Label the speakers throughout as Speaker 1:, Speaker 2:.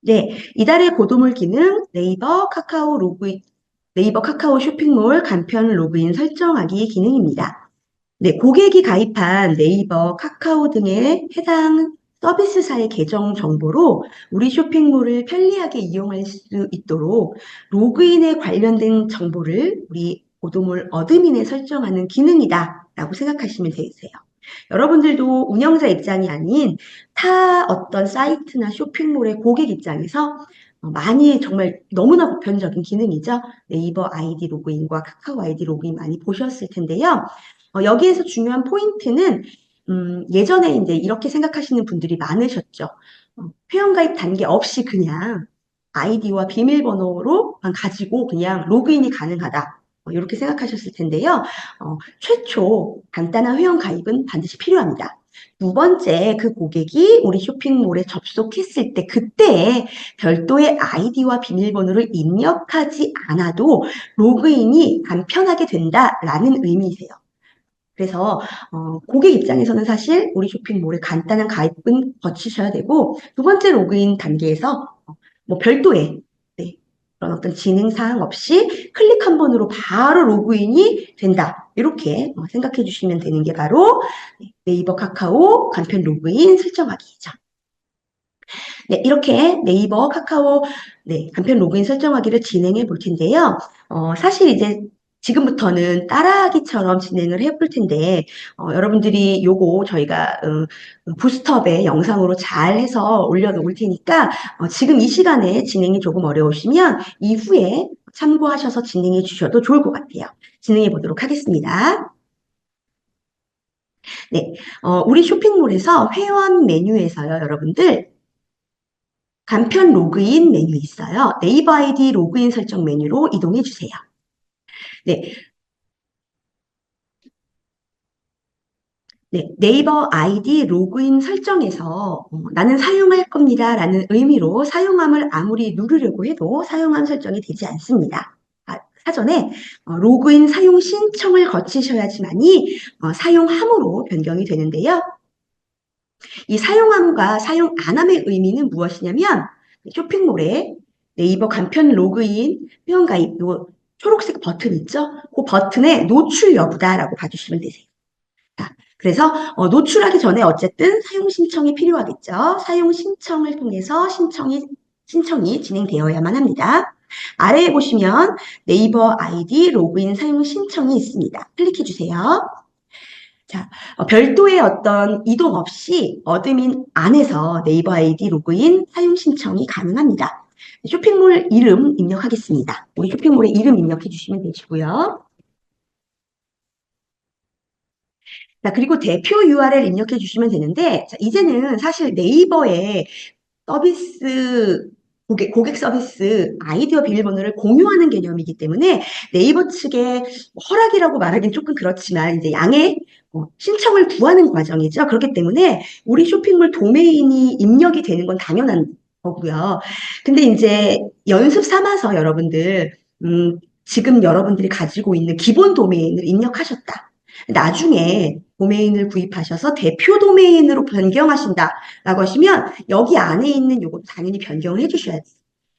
Speaker 1: 네, 이달의 고도물 기능 네이버 카카오 쇼핑몰 간편 로그인 설정하기 기능입니다. 네, 고객이 가입한 네이버, 카카오 등의 해당 서비스사의 계정 정보로 우리 쇼핑몰을 편리하게 이용할 수 있도록 로그인에 관련된 정보를 우리 고도물 어드민에 설정하는 기능이다라고 생각하시면 되세요. 여러분들도 운영자 입장이 아닌 타 어떤 사이트나 쇼핑몰의 고객 입장에서 많이 정말 너무나 보편적인 기능이죠. 네이버 아이디 로그인과 카카오 아이디 로그인 많이 보셨을 텐데요. 여기에서 중요한 포인트는 예전에 이제 이렇게 생각하시는 분들이 많으셨죠. 회원가입 단계 없이 그냥 아이디와 비밀번호로만 가지고 그냥 로그인이 가능하다. 이렇게 생각하셨을 텐데요. 최초 간단한 회원 가입은 반드시 필요합니다. 두 번째, 그 고객이 우리 쇼핑몰에 접속했을 때 그때 별도의 아이디와 비밀번호를 입력하지 않아도 로그인이 간편하게 된다라는 의미이세요. 그래서 고객 입장에서는 사실 우리 쇼핑몰에 간단한 가입은 거치셔야 되고 두 번째 로그인 단계에서 뭐 별도의 네, 그런 어떤 진행 사항 없이 클릭 한 번으로 바로 로그인이 된다. 이렇게 생각해 주시면 되는 게 바로 네이버 카카오 간편 로그인 설정하기죠. 네, 이렇게 네이버 카카오 간편 로그인 설정하기를 진행해 볼 텐데요. 사실 이제 지금부터는 따라하기처럼 진행을 해볼 텐데 여러분들이 요거 저희가 부스트업에 영상으로 잘 해서 올려놓을 테니까 지금 이 시간에 진행이 조금 어려우시면 이후에 참고하셔서 진행해 주셔도 좋을 것 같아요. 진행해 보도록 하겠습니다. 네, 우리 쇼핑몰에서 회원 메뉴에서요, 여러분들 간편 로그인 메뉴 있어요. 네이버 아이디 로그인 설정 메뉴로 이동해 주세요. 네, 네, 네이버 아이디 로그인 설정에서 나는 사용할 겁니다 라는 의미로 사용함을 아무리 누르려고 해도 사용함 설정이 되지 않습니다. 사전에 로그인 사용 신청을 거치셔야지만이 사용함으로 변경이 되는데요. 이 사용함과 사용 안함의 의미는 무엇이냐면 쇼핑몰에 네이버 간편 로그인 회원가입 요 초록색 버튼 있죠? 그 버튼에 노출 여부다라고 봐주시면 되세요. 자, 그래서 노출하기 전에 어쨌든 사용 신청이 필요하겠죠. 사용 신청을 통해서 신청이 진행되어야만 합니다. 아래에 보시면 네이버 아이디 로그인 사용 신청이 있습니다. 클릭해 주세요. 자, 별도의 어떤 이동 없이 어드민 안에서 네이버 아이디 로그인 사용 신청이 가능합니다. 쇼핑몰 이름 입력하겠습니다. 우리 쇼핑몰의 이름 입력해 주시면 되시고요. 자, 그리고 대표 URL 입력해 주시면 되는데, 자, 이제는 사실 네이버에 서비스, 고객 서비스 아이디어 비밀번호를 공유하는 개념이기 때문에 네이버 측의 허락이라고 말하기는 조금 그렇지만 이제 양해 신청을 구하는 과정이죠. 그렇기 때문에 우리 쇼핑몰 도메인이 입력이 되는 건 당연한 거고요. 근데 이제 연습 삼아서 여러분들 지금 여러분들이 가지고 있는 기본 도메인을 입력하셨다. 나중에 도메인을 구입하셔서 대표 도메인으로 변경하신다라고 하시면 여기 안에 있는 요것도 당연히 변경을 해주셔야 돼요.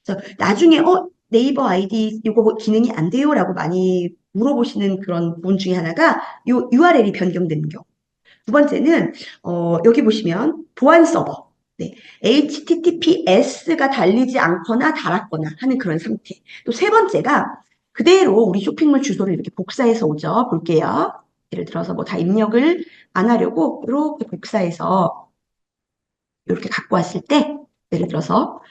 Speaker 1: 그래서 나중에 네이버 아이디 요거 기능이 안 돼요라고 많이 물어보시는 그런 부분 중에 하나가 요 URL이 변경되는 경우. 두 번째는 여기 보시면 보안 서버. 네, HTTPS가 달리지 않거나 달았거나 하는 그런 상태. 또 세 번째가 그대로 우리 쇼핑몰 주소를 이렇게 복사해서 오죠. 볼게요. 예를 들어서 뭐 다 입력을 안 하려고 이렇게 복사해서 이렇게 갖고 왔을 때 예를 들어서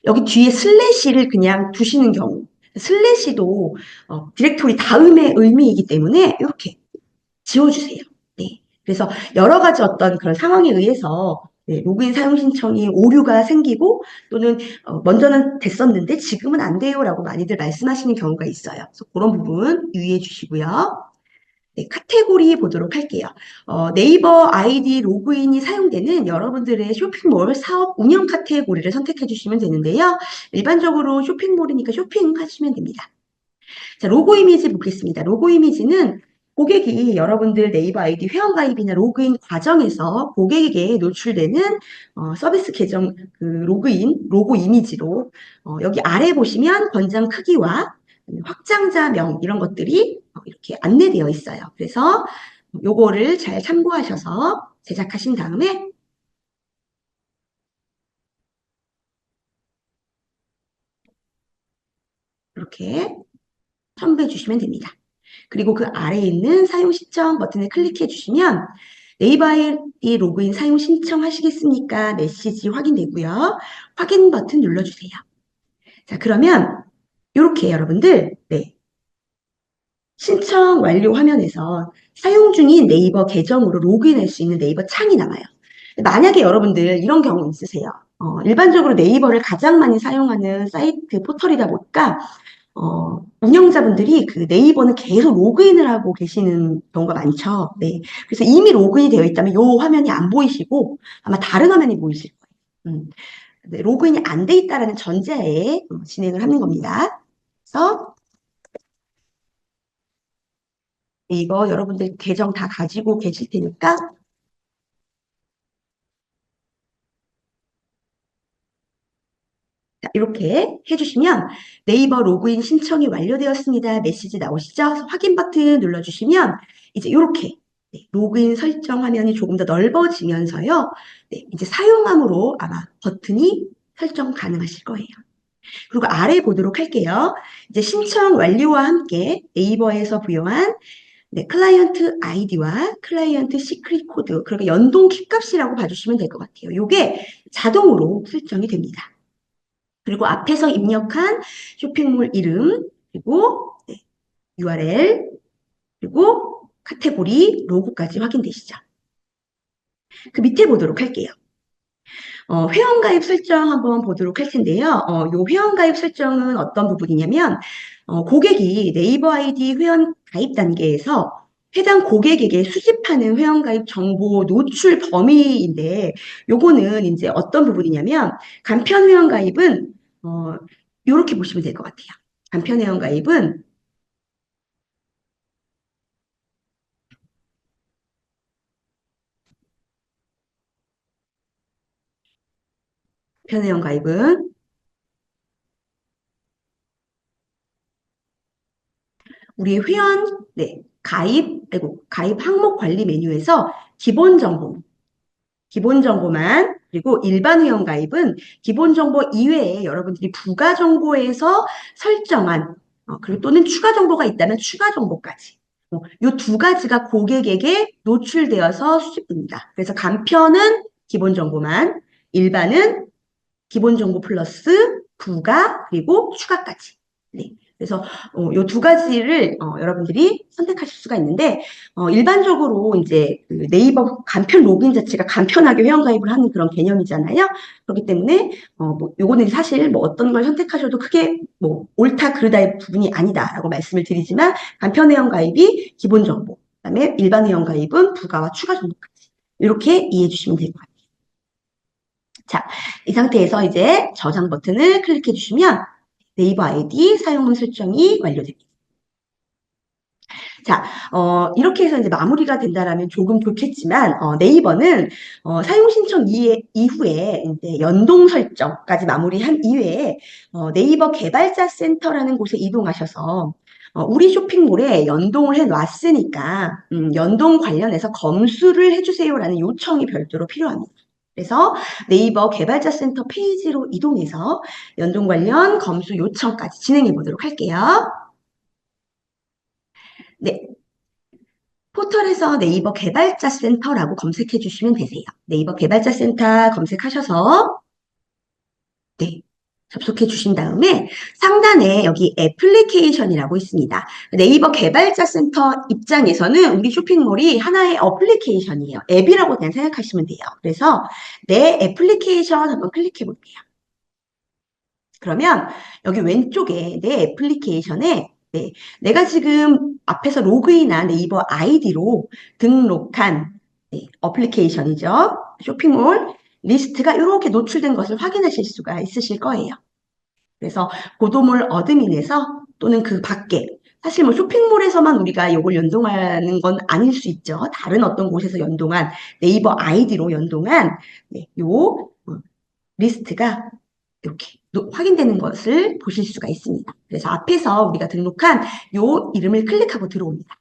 Speaker 1: 여기 뒤에 슬래시를 그냥 두시는 경우 슬래시도 디렉토리 다음의 의미이기 때문에 이렇게 지워주세요. 네. 그래서 여러 가지 어떤 그런 상황에 의해서 로그인 사용 신청이 오류가 생기고 또는 먼저는 됐었는데 지금은 안 돼요라고 많이들 말씀하시는 경우가 있어요. 그래서 그런 부분 유의해 주시고요. 네, 카테고리 보도록 할게요. 네이버 아이디 로그인이 사용되는 여러분들의 쇼핑몰 사업 운영 카테고리를 선택해 주시면 되는데요. 일반적으로 쇼핑몰이니까 쇼핑하시면 됩니다. 자, 로고 이미지 보겠습니다. 로고 이미지는 고객이 여러분들 네이버 아이디 회원가입이나 로그인 과정에서 고객에게 노출되는 서비스 계정 그 로고 이미지로 여기 아래 보시면 권장 크기와 확장자명 이런 것들이 이렇게 안내되어 있어요. 그래서 요거를 잘 참고하셔서 제작하신 다음에 이렇게 첨부해 주시면 됩니다. 그리고 그 아래에 있는 사용 신청 버튼을 클릭해 주시면 네이버 아이디 로그인 사용 신청하시겠습니까? 메시지 확인되고요. 확인 버튼 눌러주세요. 자, 그러면 이렇게 여러분들 신청 완료 화면에서 사용 중인 네이버 계정으로 로그인할 수 있는 네이버 창이 나와요. 만약에 여러분들 이런 경우 있으세요. 일반적으로 네이버를 가장 많이 사용하는 사이트 포털이다 보니까 운영자분들이 그 네이버는 계속 로그인을 하고 계시는 경우가 많죠. 네. 그래서 이미 로그인이 되어 있다면 이 화면이 안 보이시고 아마 다른 화면이 보이실 거예요. 네, 로그인이 안 돼 있다라는 전제하에 진행을 하는 겁니다. 그래서 이거 여러분들 계정 다 가지고 계실 테니까 자, 이렇게 해주시면 네이버 로그인 신청이 완료되었습니다. 메시지 나오시죠? 확인 버튼 눌러주시면 이제 이렇게 로그인 설정 화면이 조금 더 넓어지면서요. 네, 이제 사용함으로 아마 버튼이 설정 가능하실 거예요. 그리고 아래 보도록 할게요. 이제 신청 완료와 함께 네이버에서 부여한 클라이언트 아이디와 클라이언트 시크릿 코드, 그러니까 연동 키값이라고 봐주시면 될 것 같아요. 이게 자동으로 설정이 됩니다. 그리고 앞에서 입력한 쇼핑몰 이름, 그리고 URL, 그리고 카테고리, 로고까지 확인되시죠? 그 밑에 보도록 할게요. 회원가입 설정 한번 보도록 할 텐데요. 요 회원가입 설정은 어떤 부분이냐면, 고객이 네이버 아이디 회원 가입 단계에서 해당 고객에게 수집하는 회원가입 정보 노출 범위인데, 요거는 이제 어떤 부분이냐면, 간편 회원가입은, 요렇게 보시면 될 것 같아요. 간편 회원가입은, 간편 회원가입은, 우리 회원, 가입 항목 관리 메뉴에서 기본 정보, 기본 정보만, 그리고 일반 회원 가입은 기본 정보 이외에 여러분들이 부가 정보에서 설정한, 그리고 또는 추가 정보가 있다면 추가 정보까지. 이 두 가지가 고객에게 노출되어서 수집됩니다. 그래서 간편은 기본 정보만, 일반은 기본 정보 플러스 부가, 그리고 추가까지. 네. 그래서 이 두 가지를 여러분들이 선택하실 수가 있는데 일반적으로 이제 그 네이버 간편 로그인 자체가 간편하게 회원가입을 하는 그런 개념이잖아요. 그렇기 때문에 뭐 요거는 사실 뭐 어떤 걸 선택하셔도 크게 뭐 옳다 그르다의 부분이 아니다라고 말씀을 드리지만 간편 회원가입이 기본 정보, 그다음에 일반 회원가입은 부가와 추가 정보까지 이렇게 이해해 주시면 될 것 같아요. 자, 이 상태에서 이제 저장 버튼을 클릭해 주시면 네이버 아이디 사용문 설정이 완료됩니다. 자, 이렇게 해서 이제 마무리가 된다라면 조금 좋겠지만, 네이버는, 사용 신청 이후에 이제 연동 설정까지 마무리한 이외에, 네이버 개발자 센터라는 곳에 이동하셔서, 우리 쇼핑몰에 연동을 해 놨으니까, 연동 관련해서 검수를 해주세요라는 요청이 별도로 필요합니다. 그래서 네이버 개발자 센터 페이지로 이동해서 연동 관련 검수 요청까지 진행해 보도록 할게요. 네, 포털에서 네이버 개발자 센터라고 검색해 주시면 되세요. 네이버 개발자 센터 검색하셔서 네, 접속해 주신 다음에 상단에 여기 애플리케이션이라고 있습니다. 네이버 개발자 센터 입장에서는 우리 쇼핑몰이 하나의 어플리케이션이에요. 앱이라고 그냥 생각하시면 돼요. 그래서 내 애플리케이션 한번 클릭해 볼게요. 그러면 여기 왼쪽에 내 애플리케이션에 내가 지금 앞에서 로그인한 네이버 아이디로 등록한 어플리케이션이죠. 쇼핑몰 리스트가 이렇게 노출된 것을 확인하실 수가 있으실 거예요. 그래서 고도몰 어드민에서 또는 그 밖에 사실 뭐 쇼핑몰에서만 우리가 이걸 연동하는 건 아닐 수 있죠. 다른 어떤 곳에서 연동한 네이버 아이디로 연동한 네, 요 리스트가 이렇게 확인되는 것을 보실 수가 있습니다. 그래서 앞에서 우리가 등록한 요 이름을 클릭하고 들어옵니다.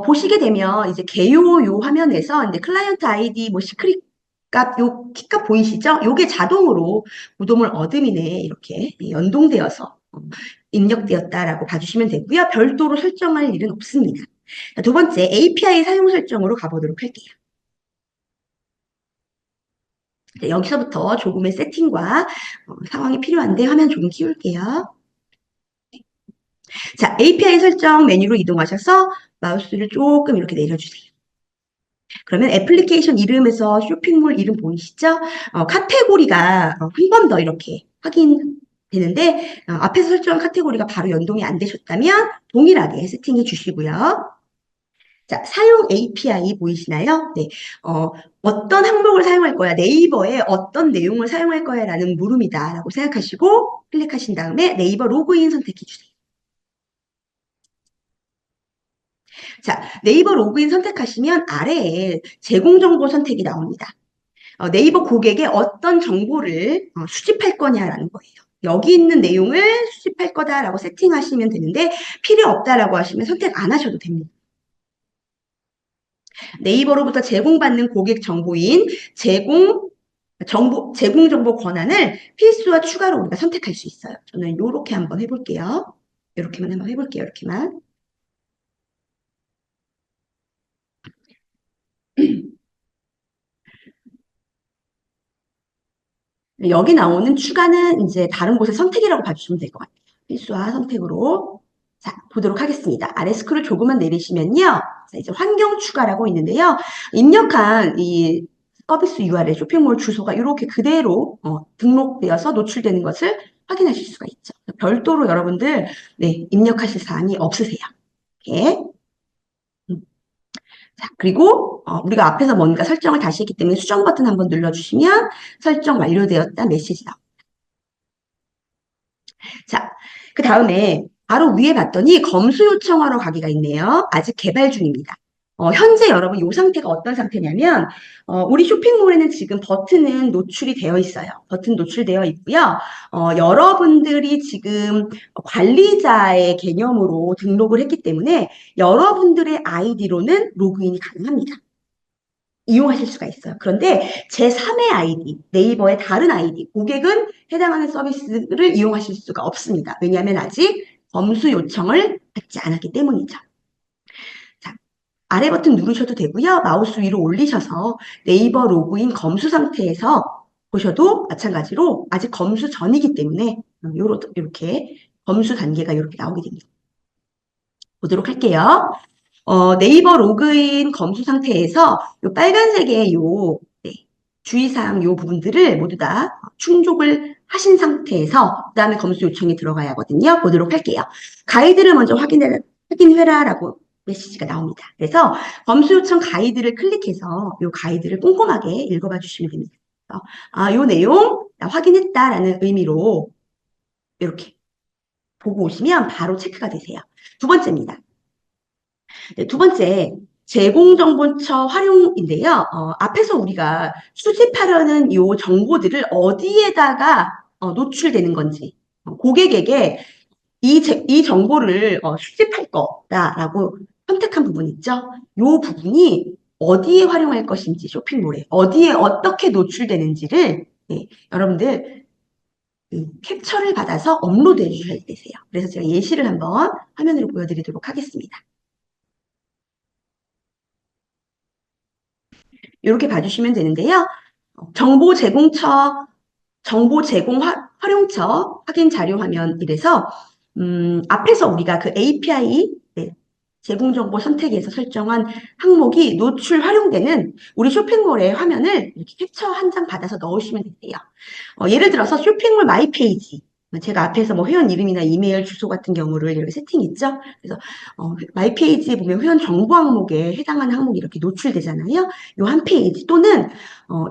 Speaker 1: 보시게 되면 이제 개요 요 화면에서 이제 클라이언트 아이디 뭐 시크릿 값, 요 키값 보이시죠? 요게 자동으로 무덤을 어드민에 이렇게 연동되어서 입력되었다라고 봐주시면 되고요. 별도로 설정할 일은 없습니다. 자, 두 번째 API 사용 설정으로 가보도록 할게요. 자, 여기서부터 조금의 세팅과 상황이 필요한데 화면 조금 키울게요. 자, API 설정 메뉴로 이동하셔서 마우스를 조금 이렇게 내려주세요. 그러면 애플리케이션 이름에서 쇼핑몰 이름 보이시죠? 카테고리가 한 번 더 이렇게 확인되는데 앞에서 설정한 카테고리가 바로 연동이 안 되셨다면 동일하게 세팅해 주시고요. 자, 사용 API 보이시나요? 네. 어떤 항목을 사용할 거야? 네이버에 어떤 내용을 사용할 거야? 라는 물음이다. 라고 생각하시고 클릭하신 다음에 네이버 로그인 선택해 주세요. 자, 네이버 로그인 선택하시면 아래에 제공 정보 선택이 나옵니다. 네이버 고객의 어떤 정보를 수집할 거냐라는 거예요. 여기 있는 내용을 수집할 거다라고 세팅하시면 되는데 필요 없다라고 하시면 선택 안 하셔도 됩니다. 네이버로부터 제공받는 고객 정보인 제공 정보 권한을 필수와 추가로 우리가 선택할 수 있어요. 저는 이렇게 한번 해볼게요. 이렇게만 한번 해볼게요. 이렇게만. 여기 나오는 추가는 이제 다른 곳의 선택이라고 봐주시면 될 것 같아요. 필수와 선택으로. 자, 보도록 하겠습니다. 아래 스크롤 조금만 내리시면요. 자, 이제 환경 추가라고 있는데요. 입력한 이 서비스 URL 쇼핑몰 주소가 이렇게 그대로 등록되어서 노출되는 것을 확인하실 수가 있죠. 별도로 여러분들 네, 입력하실 사항이 없으세요. 이렇게. 자, 그리고 우리가 앞에서 뭔가 설정을 다시 했기 때문에 수정 버튼 한번 눌러주시면 설정 완료되었다 메시지 나옵니다. 자, 그 다음에 바로 위에 봤더니 검수 요청하러 가기가 있네요. 아직 개발 중입니다. 현재 여러분 이 상태가 어떤 상태냐면 우리 쇼핑몰에는 지금 버튼은 노출이 되어 있어요. 버튼 노출되어 있고요. 여러분들이 지금 관리자의 개념으로 등록을 했기 때문에 여러분들의 아이디로는 로그인이 가능합니다. 이용하실 수가 있어요. 그런데 제3의 아이디, 네이버의 다른 아이디, 고객은 해당하는 서비스를 이용하실 수가 없습니다. 왜냐하면 아직 검수 요청을 받지 않았기 때문이죠. 자, 아래 버튼 누르셔도 되고요. 마우스 위로 올리셔서 네이버 로그인 검수 상태에서 보셔도 마찬가지로 아직 검수 전이기 때문에 이렇게 검수 단계가 이렇게 나오게 됩니다. 보도록 할게요. 네이버 로그인 검수 상태에서 요 빨간색의 네, 주의사항 요 부분들을 모두 다 충족을 하신 상태에서 그 다음에 검수 요청이 들어가야 하거든요. 보도록 할게요. 가이드를 먼저 확인해라라고 메시지가 나옵니다. 그래서 검수 요청 가이드를 클릭해서 요 가이드를 꼼꼼하게 읽어봐 주시면 됩니다. 요 내용 확인했다라는 의미로 이렇게 보고 오시면 바로 체크가 되세요. 두 번째입니다. 네, 두 번째, 제공정보처 활용인데요. 앞에서 우리가 수집하려는 이 정보들을 어디에다가 노출되는 건지, 고객에게 이 정보를 수집할 거다라고 선택한 부분 있죠. 이 부분이 어디에 활용할 것인지 쇼핑몰에 어디에 어떻게 노출되는지를 네, 여러분들 캡처를 받아서 업로드해 주셔야 되세요. 그래서 제가 예시를 한번 화면으로 보여드리도록 하겠습니다. 이렇게 봐주시면 되는데요. 정보 제공 활용처 확인 자료 화면 이래서 앞에서 우리가 그 API 제공 정보 선택에서 설정한 항목이 노출 활용되는 우리 쇼핑몰의 화면을 이렇게 캡처 한 장 받아서 넣으시면 되세요. 예를 들어서 쇼핑몰 마이 페이지. 제가 앞에서 뭐 회원 이름이나 이메일 주소 같은 경우를 이렇게 세팅 있죠. 그래서 마이 페이지에 보면 회원 정보 항목에 해당하는 항목이 이렇게 노출되잖아요. 요 한 페이지 또는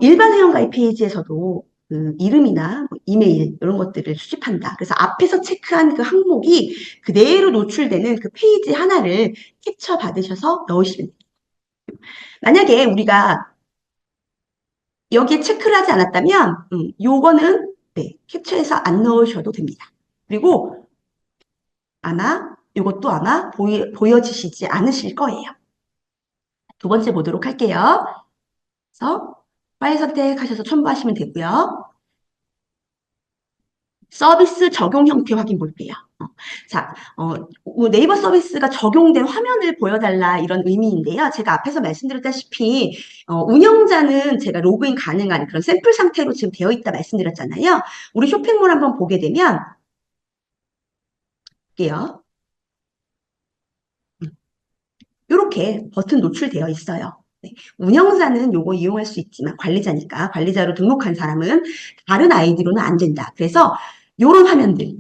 Speaker 1: 일반 회원 가입 페이지에서도 그 이름이나 뭐 이메일 이런 것들을 수집한다. 그래서 앞에서 체크한 그 항목이 그대로 노출되는 그 페이지 하나를 캡처 받으셔서 넣으시면 돼요. 만약에 우리가 여기에 체크를 하지 않았다면 요거는 네, 캡처해서 안 넣으셔도 됩니다. 그리고 아마 이것도 아마 보여지시지 않으실 거예요. 두 번째 보도록 할게요. 그래서 파일 선택하셔서 첨부하시면 되고요. 서비스 적용 형태 확인 볼게요. 자, 네이버 서비스가 적용된 화면을 보여달라 이런 의미인데요. 제가 앞에서 말씀드렸다시피 운영자는 제가 로그인 가능한 그런 샘플 상태로 지금 되어 있다 말씀드렸잖아요. 우리 쇼핑몰 한번 보게 되면 볼게요. 이렇게 버튼 노출되어 있어요. 네, 운영자는 요거 이용할 수 있지만 관리자니까 관리자로 등록한 사람은 다른 아이디로는 안 된다. 그래서 요런 화면들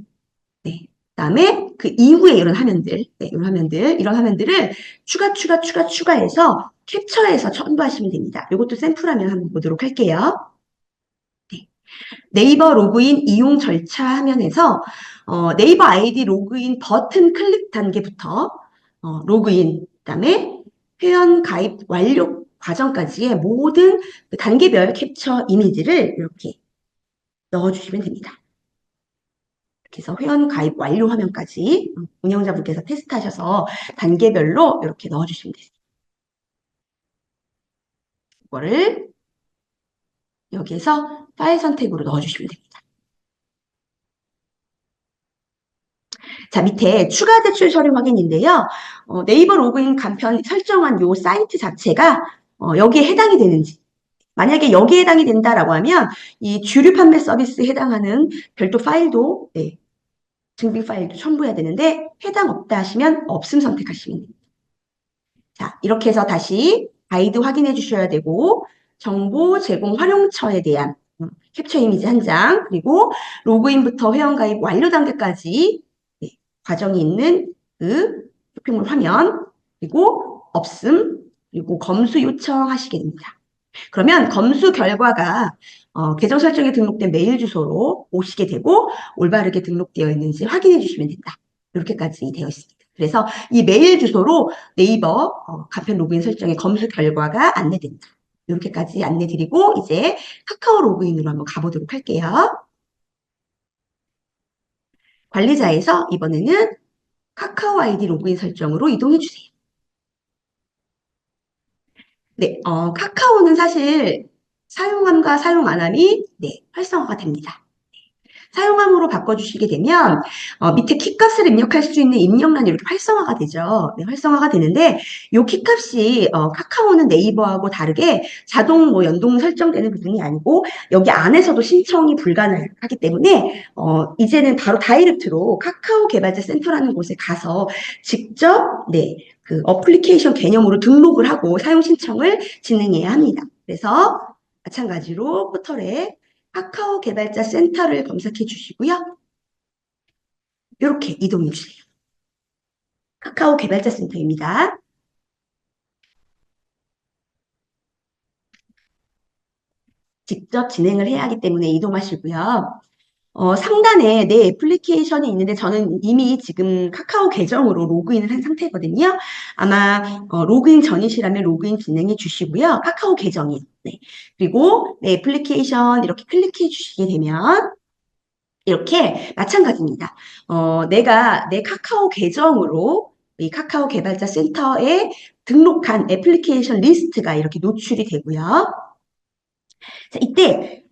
Speaker 1: 네. 그다음에 그 이후에 이런 화면들, 네, 이런 화면들을 추가해서 캡처해서 첨부하시면 됩니다. 이것도 샘플화면 한번 보도록 할게요. 네. 네이버 로그인 이용 절차 화면에서 네이버 아이디 로그인 버튼 클릭 단계부터 로그인, 그다음에 회원 가입 완료 과정까지의 모든 그 단계별 캡처 이미지를 이렇게 넣어주시면 됩니다. 그래서 회원 가입 완료 화면까지 운영자분께서 테스트하셔서 단계별로 이렇게 넣어주시면 돼요. 이거를 여기에서 파일 선택으로 넣어주시면 됩니다. 자, 밑에 추가 대출 서류 확인인데요. 네이버 로그인 간편 설정한 요 사이트 자체가 여기에 해당이 되는지 만약에 여기에 해당이 된다라고 하면 이 주류 판매 서비스에 해당하는 별도 파일도 네, 증빙 파일도 첨부해야 되는데 해당 없다 하시면 없음 선택하시면 됩니다. 자, 이렇게 해서 다시 가이드 확인해 주셔야 되고 정보 제공 활용처에 대한 캡처 이미지 한 장, 그리고 로그인부터 회원가입 완료 단계까지 네, 과정이 있는 그 쇼핑몰 화면, 그리고 없음, 그리고 검수 요청하시게 됩니다. 그러면 검수 결과가 계정 설정에 등록된 메일 주소로 오시게 되고 올바르게 등록되어 있는지 확인해 주시면 된다. 이렇게까지 되어 있습니다. 그래서 이 메일 주소로 네이버 간편 로그인 설정의 검수 결과가 안내된다. 이렇게까지 안내 드리고 이제 카카오 로그인으로 한번 가보도록 할게요. 관리자에서 이번에는 카카오 아이디 로그인 설정으로 이동해 주세요. 네, 카카오는 사실 사용함과 사용 안 함이 네, 활성화가 됩니다. 사용함으로 바꿔주시게 되면 밑에 키값을 입력할 수 있는 입력란이 이렇게 활성화가 되죠. 네, 활성화가 되는데 이 키값이 카카오는 네이버하고 다르게 자동 뭐 연동 설정되는 부분이 아니고 여기 안에서도 신청이 불가능하기 때문에 이제는 바로 다이렉트로 카카오 개발자 센터라는 곳에 가서 직접 네, 그 어플리케이션 개념으로 등록을 하고 사용 신청을 진행해야 합니다. 그래서 마찬가지로 포털에 카카오 개발자 센터를 검색해 주시고요. 이렇게 이동해 주세요. 카카오 개발자 센터입니다. 직접 진행을 해야 하기 때문에 이동하시고요. 상단에 내 애플리케이션이 있는데 저는 이미 지금 카카오 계정으로 로그인을 한 상태거든요. 아마 로그인 전이시라면 로그인 진행해 주시고요. 카카오 계정이요. 네. 그리고 내 애플리케이션 이렇게 클릭해 주시게 되면 이렇게 마찬가지입니다. 내가 내 카카오 계정으로 이 카카오 개발자 센터에 등록한 애플리케이션 리스트가 이렇게 노출이 되고요. 자, 이때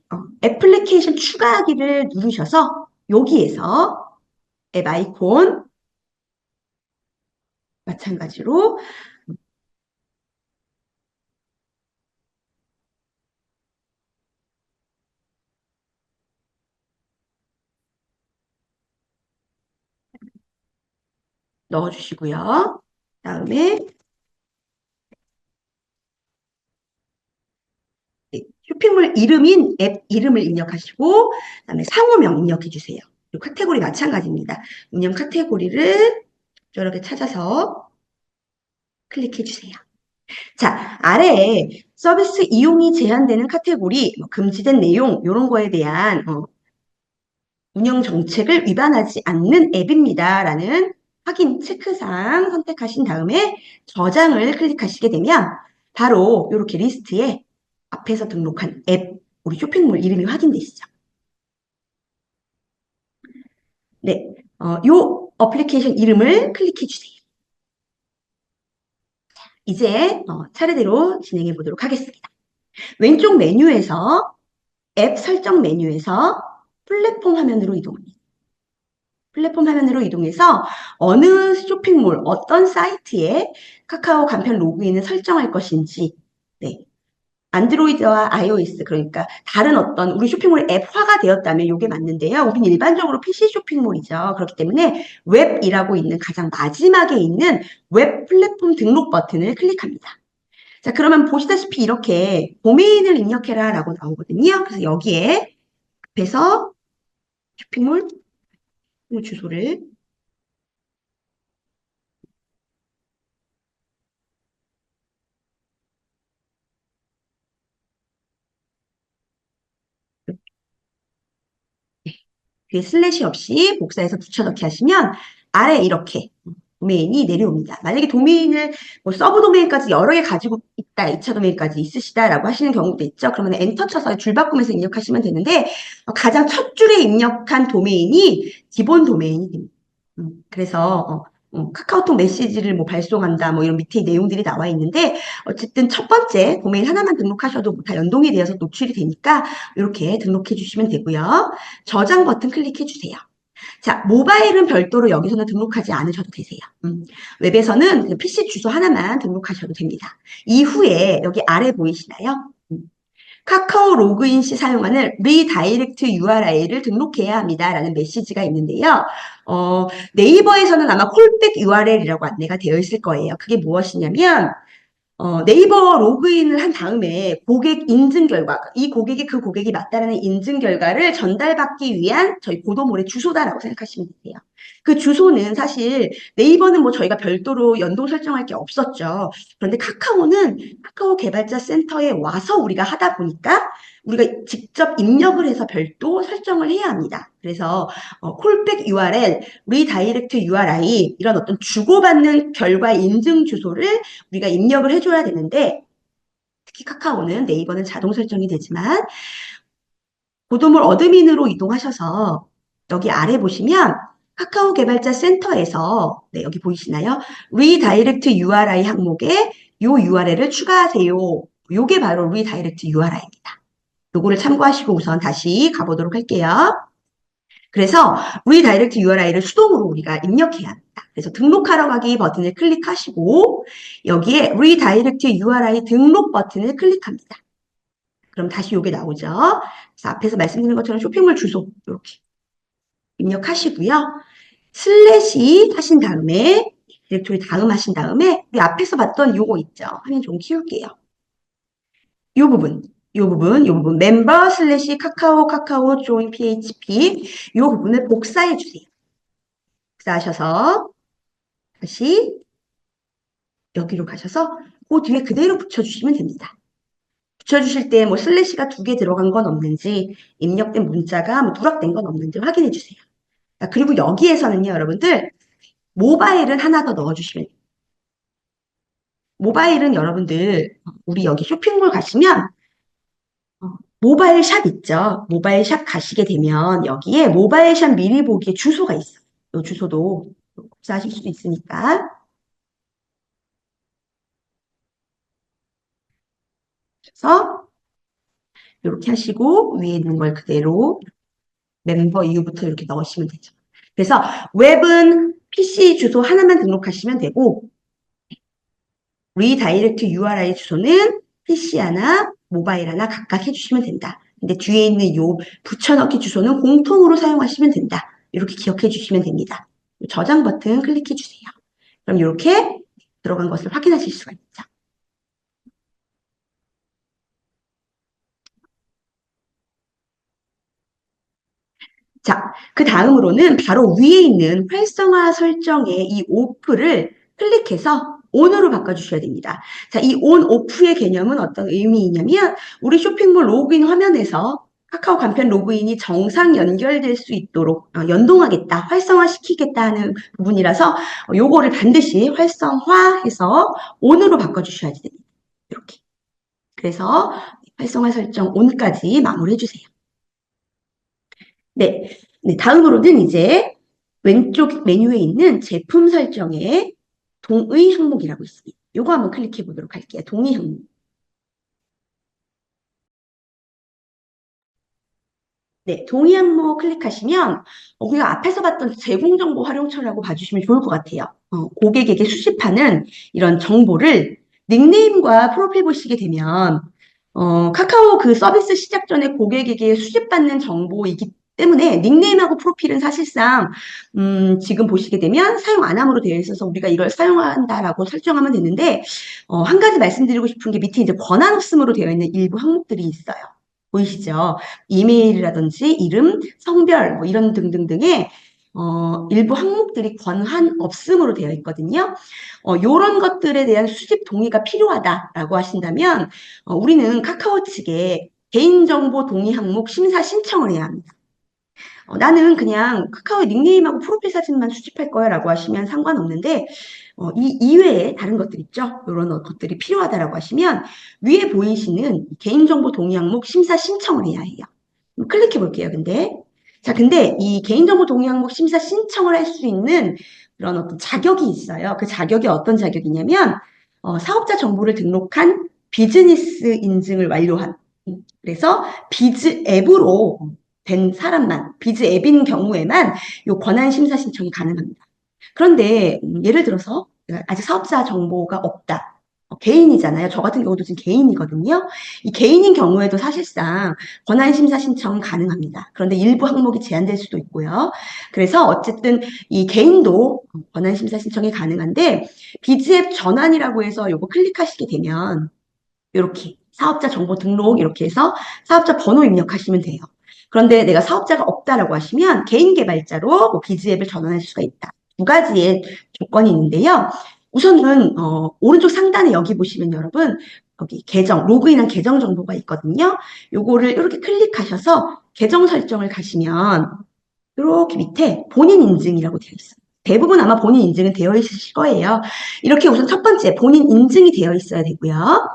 Speaker 1: 애플리케이션 추가하기를 누르셔서 여기에서 앱 아이콘 마찬가지로 넣어주시고요. 그다음에 네, 쇼핑몰 이름인 앱 이름을 입력하시고 그다음에 상호명 입력해 주세요. 그리고 카테고리 마찬가지입니다. 운영 카테고리를 저렇게 찾아서 클릭해 주세요. 자, 아래에 서비스 이용이 제한되는 카테고리, 뭐 금지된 내용 이런 거에 대한 운영 정책을 위반하지 않는 앱입니다라는 확인 체크사항 선택하신 다음에 저장을 클릭하시게 되면 바로 이렇게 리스트에 앞에서 등록한 앱, 우리 쇼핑몰 이름이 확인되시죠? 네, 요 어플리케이션 이름을 클릭해 주세요. 이제 차례대로 진행해 보도록 하겠습니다. 왼쪽 메뉴에서 앱 설정 메뉴에서 플랫폼 화면으로 이동합니다. 플랫폼 화면으로 이동해서 어느 쇼핑몰, 어떤 사이트에 카카오 간편 로그인을 설정할 것인지, 네. 안드로이드와 iOS, 그러니까 다른 어떤 우리 쇼핑몰 앱화가 되었다면 이게 맞는데요. 우린 일반적으로 PC 쇼핑몰이죠. 그렇기 때문에 웹이라고 있는 가장 마지막에 있는 웹 플랫폼 등록 버튼을 클릭합니다. 자, 그러면 보시다시피 이렇게 도메인을 입력해라 라고 나오거든요. 그래서 여기에 앞에서 쇼핑몰 주소를 뒤에 슬래시 없이 복사해서 붙여넣기 하시면 아래 이렇게 도메인이 내려옵니다. 만약에 도메인을 뭐 서브 도메인까지 여러 개 가지고 있다, 2차 도메인까지 있으시다라고 하시는 경우도 있죠. 그러면 엔터 쳐서 줄 바꾸면서 입력하시면 되는데 가장 첫 줄에 입력한 도메인이 기본 도메인이 됩니다. 그래서 카카오톡 메시지를 뭐 발송한다, 뭐 이런 밑에 내용들이 나와 있는데 어쨌든 첫 번째 도메인 하나만 등록하셔도 다 연동이 되어서 노출이 되니까 이렇게 등록해 주시면 되고요. 저장 버튼 클릭해 주세요. 자, 모바일은 별도로 여기서는 등록하지 않으셔도 되세요. 웹에서는 그 PC 주소 하나만 등록하셔도 됩니다. 이후에 여기 아래 보이시나요? 카카오 로그인 시 사용하는 리다이렉트 URI를 등록해야 합니다라는 메시지가 있는데요. 네이버에서는 아마 콜백 URL이라고 안내가 되어 있을 거예요. 그게 무엇이냐면 네이버 로그인을 한 다음에 고객 인증 결과, 이 고객이 그 고객이 맞다라는 인증 결과를 전달받기 위한 저희 보도몰의 주소다라고 생각하시면 되세요. 그 주소는 사실 네이버는 뭐 저희가 별도로 연동 설정할 게 없었죠. 그런데 카카오는 카카오 개발자 센터에 와서 우리가 하다 보니까 우리가 직접 입력을 해서 별도 설정을 해야 합니다. 그래서 콜백 URL, 리다이렉트 URI 이런 어떤 주고받는 결과 인증 주소를 우리가 입력을 해줘야 되는데 특히 카카오는 네이버는 자동 설정이 되지만 보도몰 어드민으로 이동하셔서 여기 아래 보시면 카카오 개발자 센터에서 네, 여기 보이시나요? 리다이렉트 URI 항목에 요 URL을 추가하세요. 요게 바로 리다이렉트 URI입니다. 요거를 참고하시고 우선 다시 가보도록 할게요. 그래서 리다이렉트 URI를 수동으로 우리가 입력해야 합니다. 그래서 등록하러 가기 버튼을 클릭하시고 여기에 리다이렉트 URI 등록 버튼을 클릭합니다. 그럼 다시 이게 나오죠. 그래서 앞에서 말씀드린 것처럼 쇼핑몰 주소 이렇게 입력하시고요. 슬래시 하신 다음에 디렉토리 다음 하신 다음에 우리 앞에서 봤던 요거 있죠. 화면 좀 키울게요. 요 부분, 요 부분 멤버 슬래시 카카오 조인 PHP 요 부분을 복사해 주세요. 복사하셔서 다시 여기로 가셔서 그 뒤에 그대로 붙여주시면 됩니다. 붙여주실 때 뭐 슬래시가 2개 들어간 건 없는지 입력된 문자가 뭐 누락된 건 없는지 확인해 주세요. 그리고 여기에서는요, 여러분들 모바일은 하나 더 넣어주시면 돼요. 모바일은 여러분들 우리 여기 쇼핑몰 가시면 모바일 샵 있죠. 모바일 샵 가시게 되면 여기에 모바일 샵 미리 보기에 주소가 있어요. 이 주소도 복사하실 수도 있으니까. 그래서 이렇게 하시고 위에 있는 걸 그대로 멤버 이후부터 이렇게 넣으시면 되죠. 그래서 웹은 PC 주소 하나만 등록하시면 되고 리다이렉트 URI 주소는 PC 하나, 모바일 하나 각각 해주시면 된다. 근데 뒤에 있는 요 붙여넣기 주소는 공통으로 사용하시면 된다. 이렇게 기억해 주시면 됩니다. 저장 버튼 클릭해 주세요. 그럼 이렇게 들어간 것을 확인하실 수가 있죠. 자, 그 다음으로는 바로 위에 있는 활성화 설정의 이 오프를 클릭해서 on으로 바꿔주셔야 됩니다. 자, 이 on, off의 개념은 어떤 의미이냐면 우리 쇼핑몰 로그인 화면에서 카카오 간편 로그인이 정상 연결될 수 있도록 연동하겠다, 활성화시키겠다 하는 부분이라서 요거를 반드시 활성화해서 on으로 바꿔주셔야 됩니다. 이렇게. 그래서 활성화 설정 on까지 마무리해 주세요. 네. 네, 다음으로는 이제 왼쪽 메뉴에 있는 제품 설정에 동의 항목이라고 있습니다. 요거 한번 클릭해 보도록 할게요. 동의 항목. 네, 동의 항목 클릭하시면 우리가 앞에서 봤던 제공정보 활용처라고 봐주시면 좋을 것 같아요. 고객에게 수집하는 이런 정보를 닉네임과 프로필 보시게 되면 카카오 그 서비스 시작 전에 고객에게 수집받는 정보이기 때문에 닉네임하고 프로필은 사실상 지금 보시게 되면 사용 안 함으로 되어 있어서 우리가 이걸 사용한다라고 설정하면 되는데 한 가지 말씀드리고 싶은 게 밑에 이제 권한 없음으로 되어 있는 일부 항목들이 있어요. 보이시죠? 이메일이라든지 이름, 성별 뭐 이런 등등등의 일부 항목들이 권한 없음으로 되어 있거든요. 이런 것들에 대한 수집 동의가 필요하다라고 하신다면 우리는 카카오 측에 개인정보 동의 항목 심사 신청을 해야 합니다. 나는 그냥 카카오 닉네임하고 프로필 사진만 수집할 거야 라고 하시면 상관없는데 이 이외에 다른 것들 있죠. 이런 것들이 필요하다라고 하시면 위에 보이시는 개인정보 동의 항목 심사 신청을 해야 해요. 클릭해 볼게요. 근데 이 개인정보 동의 항목 심사 신청을 할 수 있는 그런 어떤 자격이 있어요. 그 자격이 어떤 자격이냐면 사업자 정보를 등록한 비즈니스 인증을 완료한 그래서 비즈 앱으로 된 사람만 비즈 앱인 경우에만 요 권한 심사 신청이 가능합니다. 그런데 예를 들어서 아직 사업자 정보가 없다. 개인이잖아요. 저 같은 경우도 지금 개인이거든요. 이 개인인 경우에도 사실상 권한심사 신청 가능합니다. 그런데 일부 항목이 제한될 수도 있고요. 그래서 어쨌든 이 개인도 권한심사 신청이 가능한데 비즈앱 전환이라고 해서 요거 클릭하시게 되면 이렇게 사업자 정보 등록 이렇게 해서 사업자 번호 입력하시면 돼요. 그런데 내가 사업자가 없다라고 하시면 개인 개발자로 뭐 비즈앱을 전환할 수가 있다. 두 가지의 조건이 있는데요. 우선은 오른쪽 상단에 여기 보시면 여러분 여기 계정 로그인한 계정 정보가 있거든요. 요거를 이렇게 클릭하셔서 계정 설정을 가시면 이렇게 밑에 본인 인증이라고 되어 있어요. 대부분 아마 본인 인증은 되어 있으실 거예요. 이렇게 우선 첫 번째 본인 인증이 되어 있어야 되고요.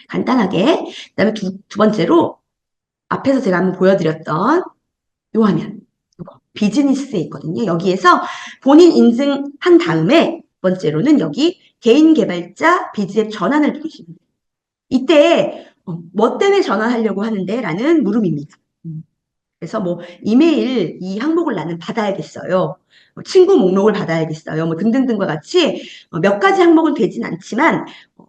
Speaker 1: 간단하게. 그다음에 두 번째로 앞에서 제가 한번 보여드렸던 요 화면, 요거 비즈니스에 있거든요. 여기에서 본인 인증한 다음에 두 번째로는 여기 개인 개발자 비즈앱 전환을 누르시면 돼요. 이때 뭐 때문에 전환하려고 하는데? 라는 물음입니다. 그래서 뭐 이메일 이 항목을 나는 받아야겠어요. 친구 목록을 받아야겠어요. 뭐 등등등과 같이 몇 가지 항목은 되진 않지만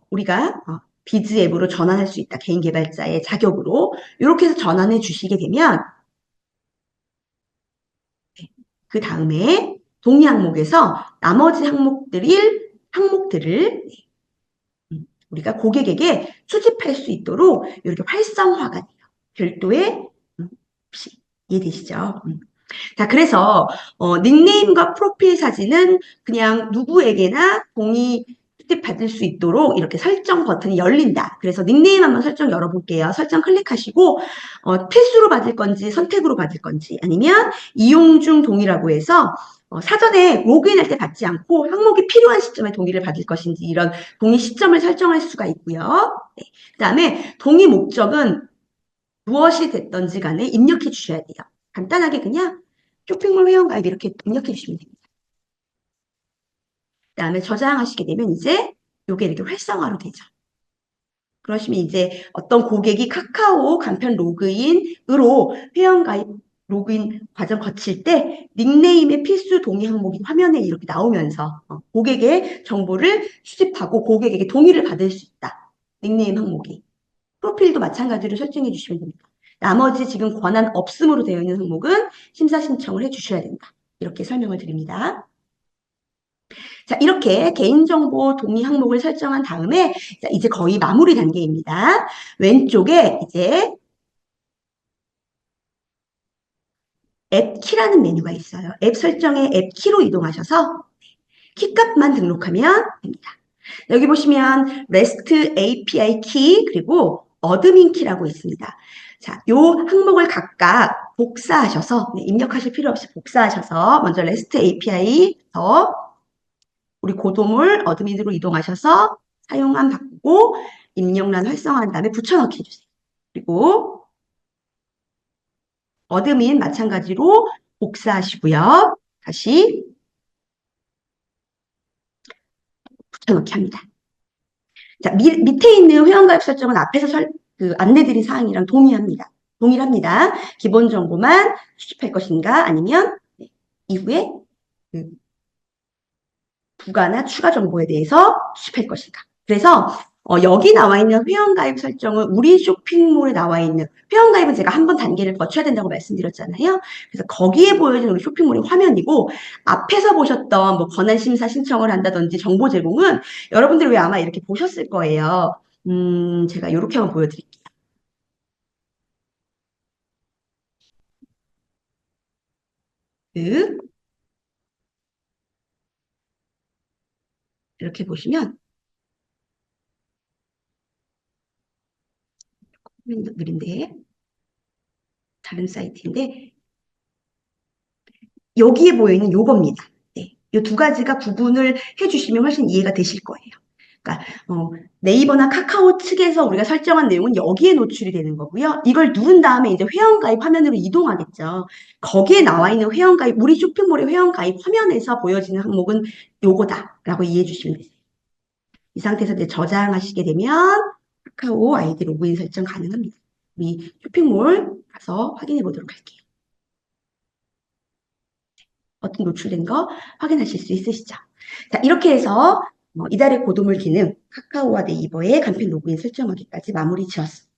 Speaker 1: 우리가 비즈 앱으로 전환할 수 있다. 개인 개발자의 자격으로 이렇게 해서 전환해 주시게 되면 그 다음에 동의 항목에서 나머지 항목들을 우리가 고객에게 수집할 수 있도록 이렇게 활성화가 돼요. 별도의 이해되시죠? 자, 그래서 닉네임과 프로필 사진은 그냥 누구에게나 동의 수집받을 수 있도록 이렇게 설정 버튼이 열린다. 그래서 닉네임 한번 설정 열어볼게요. 설정 클릭하시고 필수로 받을 건지 선택으로 받을 건지 아니면 이용 중 동의라고 해서 사전에 로그인할 때 받지 않고 항목이 필요한 시점에 동의를 받을 것인지 이런 동의 시점을 설정할 수가 있고요. 네. 그다음에 동의 목적은 무엇이 됐던지 간에 입력해 주셔야 돼요. 간단하게 그냥 쇼핑몰 회원가입 이렇게 입력해 주시면 됩니다. 그다음에 저장하시게 되면 이제 요게 이렇게 활성화로 되죠. 그러시면 이제 어떤 고객이 카카오 간편 로그인으로 회원가입 로그인 과정 거칠 때 닉네임의 필수 동의 항목이 화면에 이렇게 나오면서 고객의 정보를 수집하고 고객에게 동의를 받을 수 있다. 닉네임 항목이. 프로필도 마찬가지로 설정해 주시면 됩니다. 나머지 지금 권한 없음으로 되어 있는 항목은 심사 신청을 해 주셔야 된다. 이렇게 설명을 드립니다. 자, 이렇게 개인정보 동의 항목을 설정한 다음에 자, 이제 거의 마무리 단계입니다. 왼쪽에 이제 앱 키라는 메뉴가 있어요. 앱 설정에 앱 키로 이동하셔서 키값만 등록하면 됩니다. 여기 보시면 REST API 키 그리고 어드민 키라고 있습니다. 자, 요 항목을 각각 복사하셔서 입력하실 필요 없이 복사하셔서 먼저 REST API에서 우리 고도물 어드민으로 이동하셔서 사용함 바꾸고 입력란 활성화한 다음에 붙여넣기 해주세요. 그리고 어드민 마찬가지로 복사하시고요. 다시 붙여넣기 합니다. 자, 밑에 있는 회원가입 설정은 앞에서 안내드린 사항이랑 동일합니다. 기본 정보만 수집할 것인가 아니면 이후에 그 부가나 추가 정보에 대해서 수집할 것인가. 그래서 여기 나와 있는 회원가입 설정은 우리 쇼핑몰에 나와 있는 회원가입은 제가 한 번 단계를 거쳐야 된다고 말씀드렸잖아요. 그래서 거기에 보여지는 우리 쇼핑몰의 화면이고 앞에서 보셨던 뭐 권한심사 신청을 한다든지 정보 제공은 여러분들이 왜 아마 이렇게 보셨을 거예요. 제가 이렇게 한번 보여드릴게요. 이렇게 보시면 느린데 다른 사이트인데 여기에 보이는 요겁니다. 네, 이 두 가지가 구분을 해주시면 훨씬 이해가 되실 거예요. 그러니까 네이버나 카카오 측에서 우리가 설정한 내용은 여기에 노출이 되는 거고요. 이걸 누른 다음에 이제 회원가입 화면으로 이동하겠죠. 거기에 나와 있는 회원가입, 우리 쇼핑몰의 회원가입 화면에서 보여지는 항목은 요거다라고 이해해 주시면 되세요. 이 상태에서 이제 저장하시게 되면 카카오 아이디 로그인 설정 가능합니다. 우리 쇼핑몰 가서 확인해 보도록 할게요. 어떤 노출된 거 확인하실 수 있으시죠? 자, 이렇게 해서 이달의 고도물 기능 카카오와 네이버의 간편 로그인 설정하기까지 마무리 지었습니다.